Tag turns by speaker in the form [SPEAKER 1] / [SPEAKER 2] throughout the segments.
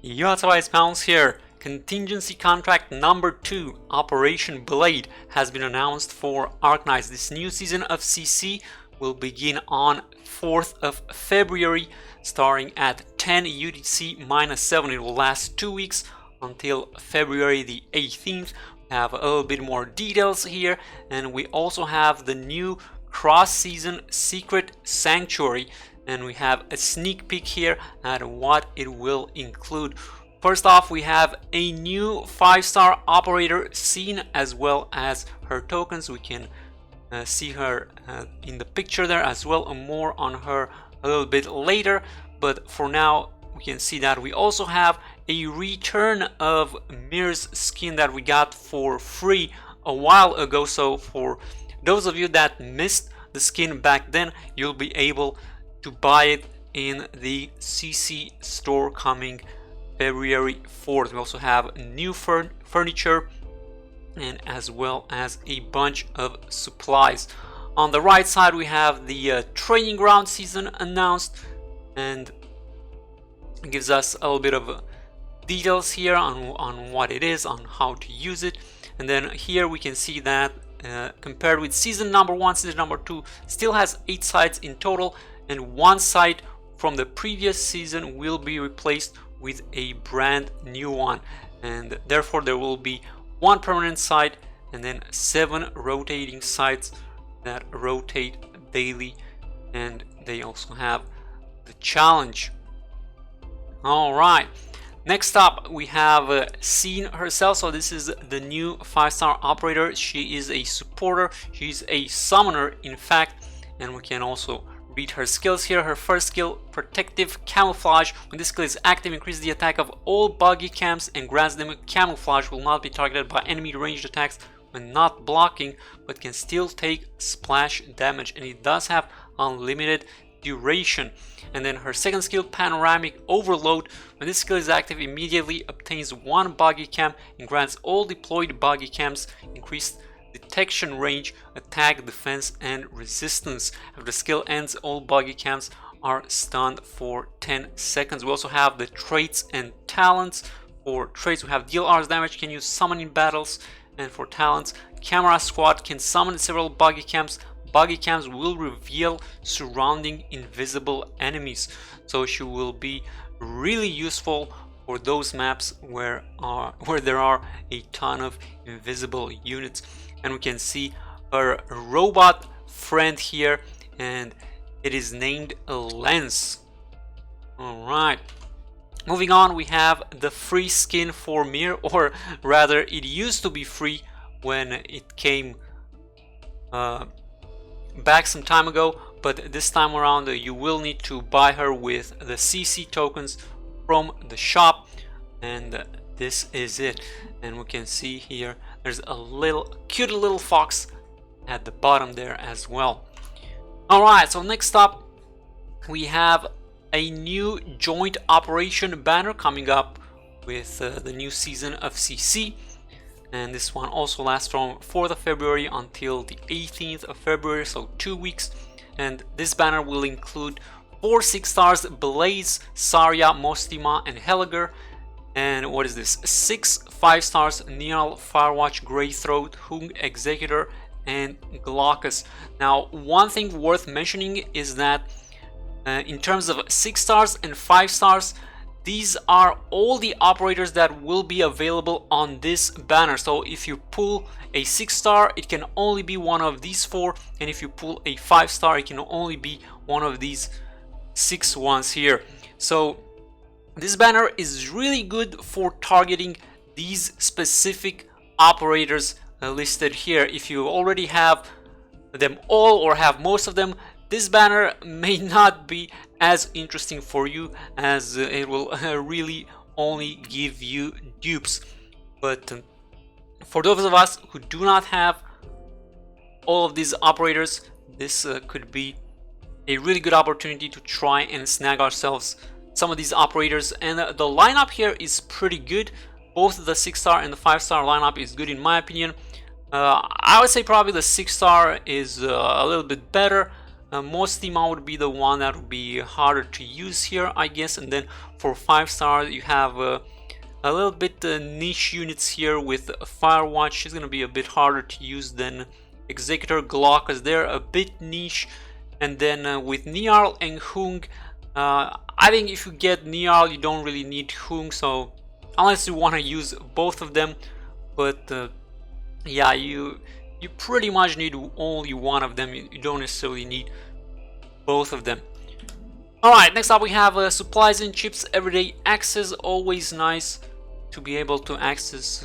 [SPEAKER 1] Yo, what's up, MrPantaloons here. Contingency contract number 2, Operation Blade, has been announced for Arknights. This new season of CC will begin on 4th of February, starting at 10 UTC-7. It will last 2 weeks until February the 18th. We have a little bit more details here, and we also have the new cross-season Secret Sanctuary, and we have a sneak peek here at what it will include. First off, we have a new 5-star operator scene as well as her tokens. We can see her in the picture there as well, and more on her a little bit later, but for now we can see that we also have a return of Mir's skin that we got for free a while ago. So for those of you that missed the skin back then, you'll be able to buy it in the CC store coming February 4th. We also have new furniture and as well as a bunch of supplies. On the right side we have the training ground season announced, and it gives us a little bit of details here on what it is, on how to use it. And then here we can see that compared with season number 1, season number 2 still has 8 sites in total, and 1 site from the previous season will be replaced with a brand new one, and therefore there will be 1 permanent site and then 7 rotating sites that rotate daily, and they also have the challenge. All right, next up we have Scene herself. So this is the new 5-star operator. She is a supporter, she's a summoner in fact, and we can also read her skills here. Her first skill, Protective Camouflage. When this skill is active, increases the attack of all buggy cams and grants them camouflage. Will not be targeted by enemy ranged attacks when not blocking, but can still take splash damage, and it does have unlimited duration. And then her second skill, Panoramic Overload. When this skill is active, immediately obtains 1 buggy cam and grants all deployed buggy cams increased detection range, attack, defense, and resistance. After the skill ends, all buggy cams are stunned for 10 seconds. We also have the traits and talents. For traits, we have deal R's damage, can use summon in battles, and for talents, Camera Squad can summon several buggy cams. Buggy cams will reveal surrounding invisible enemies, so she will be really useful for those maps where there are a ton of invisible units. And we can see her robot friend here, and it is named Lens. All right, moving on, we have the free skin for Mir, or rather it used to be free when it came back some time ago, but this time around you will need to buy her with the CC tokens from the shop, and this is it. And we can see here there's a little cute little fox at the bottom there as well. Alright, so next up we have a new joint operation banner coming up with the new season of CC, and this one also lasts from 4th of February until the 18th of February, so 2 weeks. And this banner will include 4 6-stars, Blaze, Saria, Mostima, and Heliger. And what is this? 6 5-stars, Neal, Firewatch, Greythroat, Hung, Executor, and Glaucus. Now, one thing worth mentioning is that in terms of 6 stars and 5 stars, these are all the operators that will be available on this banner. So if you pull a 6-star, it can only be one of these 4, and if you pull a 5-star, it can only be one of these 6 ones here. So this banner is really good for targeting these specific operators listed here. If you already have them all or have most of them, this banner may not be as interesting for you, as it will really only give you dupes. But for those of us who do not have all of these operators, this could be a really good opportunity to try and snag ourselves some of these operators. And the lineup here is pretty good. Both the 6-star and the 5-star lineup is good in my opinion. I would say probably the 6-star is a little bit better. Most Team would be the one that would be harder to use here, I guess. And then for 5-star, you have a little bit niche units here with Firewatch. She's going to be a bit harder to use than Executor, Glaucus. They're a bit niche. And then with Niarl and Hung, I think if you get Niarl, you don't really need Hung. So unless you want to use both of them, but yeah, you pretty much need only one of them. You don't necessarily need both of them. Alright, next up we have supplies and chips, everyday access. Always nice to be able to access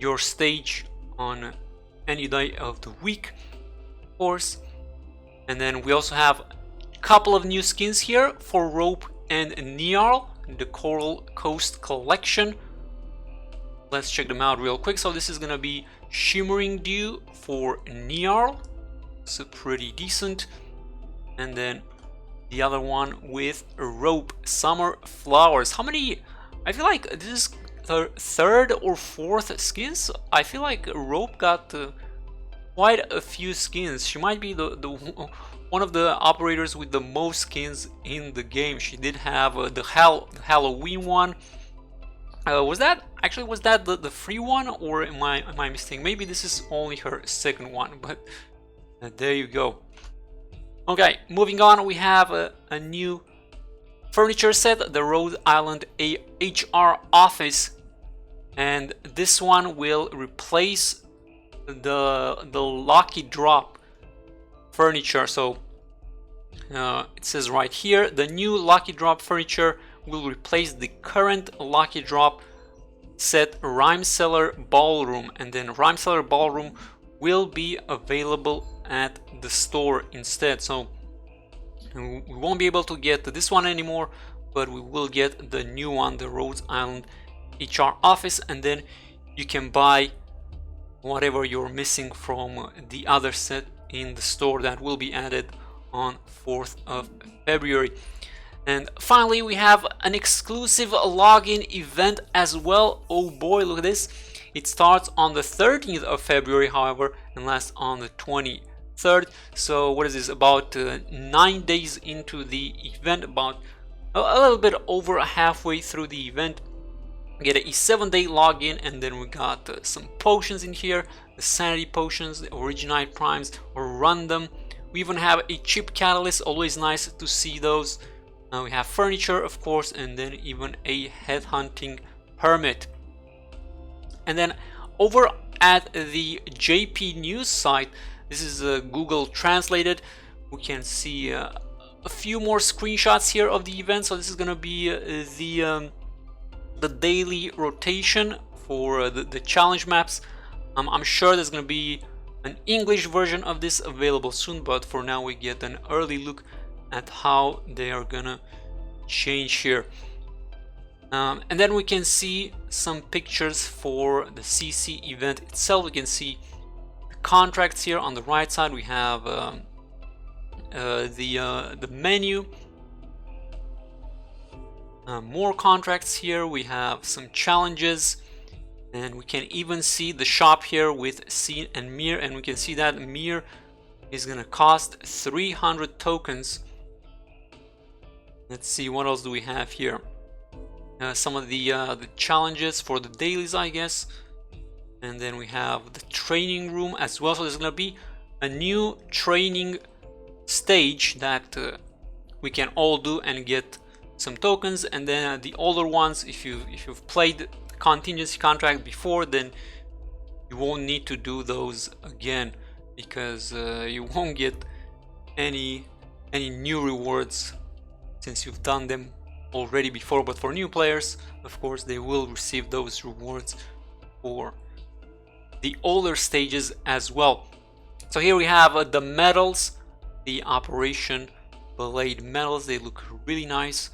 [SPEAKER 1] your stage on any day of the week, of course. And then we also have a couple of new skins here for Rope and Niarl, the Coral Coast collection. Let's check them out real quick. So this is gonna be Shimmering Dew for Niarl, so pretty decent. And then the other one with Rope, Summer Flowers. How many? I feel like this is the third or fourth skins. I feel like Rope got quite a few skins. She might be the one of the operators with the most skins in the game. She did have the Halloween one. Was that the free one, or am I mistaken? Maybe this is only her second one, but there you go. Okay, moving on, we have a new furniture set, the Rhode Island HR office, and this one will replace the Lucky Drop furniture. So it says right here, the new Lucky Drop furniture will replace the current Lucky Drop set Rhyme Cellar Ballroom, and then Rhyme Cellar Ballroom will be available at the store instead. So we won't be able to get this one anymore, but we will get the new one, the Rhode Island HR office, and then you can buy whatever you're missing from the other set in the store that will be added on 4th of February. And finally, we have an exclusive login event as well. Oh boy, look at this. It starts on the 13th of February, however, and lasts on the 23rd. So what is this, about 9 days into the event, about a little bit over halfway through the event. We get a 7-day login, and then we got some potions in here, the sanity potions, the originite primes, or random. We even have a chip catalyst, always nice to see those. We have furniture, of course, and then even a headhunting permit. And then over at the JP News site, this is Google translated, we can see a few more screenshots here of the event. So this is gonna be the daily rotation for the challenge maps. I'm sure there's gonna be an English version of this available soon, but for now we get an early look at how they are gonna change here. And then we can see some pictures for the CC event itself. We can see the contracts here on the right side. We have the menu, more contracts here. We have some challenges, and we can even see the shop here with Scene and Mir, and we can see that Mir is gonna cost 300 tokens. Let's see, what else do we have here? Some of the challenges for the dailies, I guess. And then we have the training room as well. So there's gonna be a new training stage that we can all do and get some tokens. And then the older ones, if you've played the contingency contract before, then you won't need to do those again, because you won't get any new rewards since you've done them already before. But for new players, of course, they will receive those rewards for the older stages as well. So here we have the medals, the Operation Blade medals. They look really nice.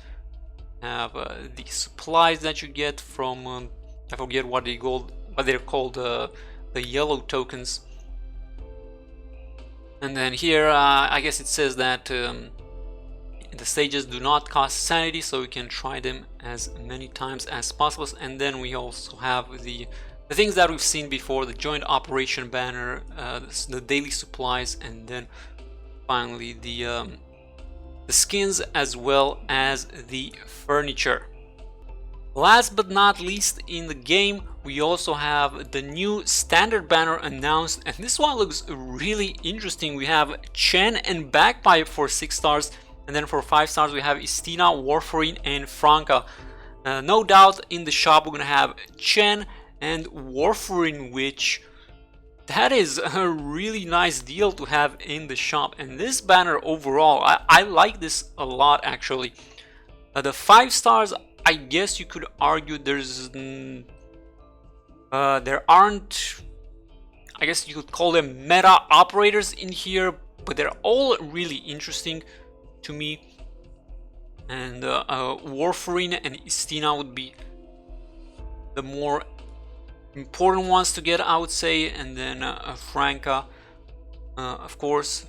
[SPEAKER 1] Have the supplies that you get from I forget what they're called, the yellow tokens. And then here I guess it says that the stages do not cost sanity, so we can try them as many times as possible. And then we also have the things that we've seen before, the joint operation banner, the daily supplies, and then finally the skins as well as the furniture. Last but not least, in the game we also have the new standard banner announced, and this one looks really interesting. We have Chen and Bagpipe for 6 stars, and then for 5 stars we have Istina, Warfarin and Franca. No doubt in the shop we're gonna have Chen and Warfarin, which that is a really nice deal to have in the shop. And this banner overall, I like this a lot actually. The 5 stars, I guess you could argue there aren't, I guess you could call them meta operators in here, but they're all really interesting to me. And Warfarin and Istina would be the more important ones to get, I would say, and then Franca, of course.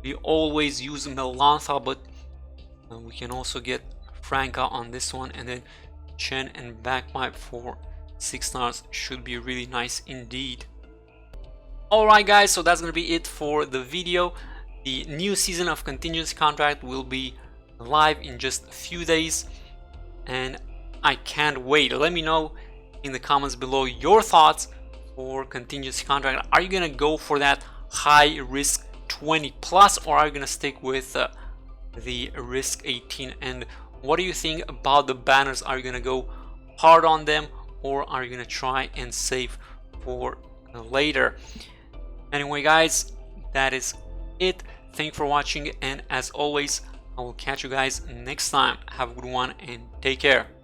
[SPEAKER 1] We always use Melantha, but we can also get Franca on this one, and then Chen and Bagpipe for 6 stars should be really nice indeed. Alright guys, so that's gonna be it for the video. The new season of Contingency Contract will be live in just a few days, and I can't wait. Let me know in the comments below your thoughts for Contingency Contract. Are you gonna go for that high risk 20 plus, or are you gonna stick with the risk 18? And what do you think about the banners? Are you gonna go hard on them, or are you gonna try and save for later? Anyway guys, that is it. Thank you for watching, and as always I will catch you guys next time. Have a good one and take care.